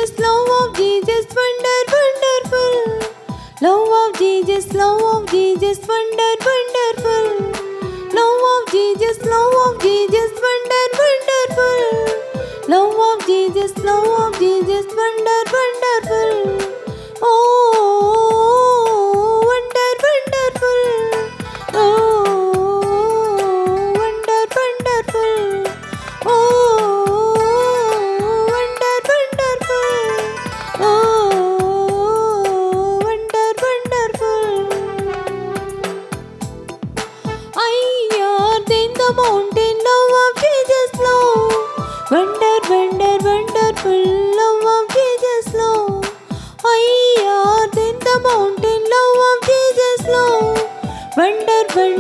Jesus, love of Jesus, wonderful. Love of Jesus, wonderful. Love of Jesus, wonderful. Love of Jesus, wonderful. Oh, wonderful. Oh, wonderful. Oh, wonderful. Oh, wonderful. Higher than the mountain, love of Jesus, love. Wonderful, love of Jesus, love. Higher than the mountain, love of Jesus, love. Wonderful,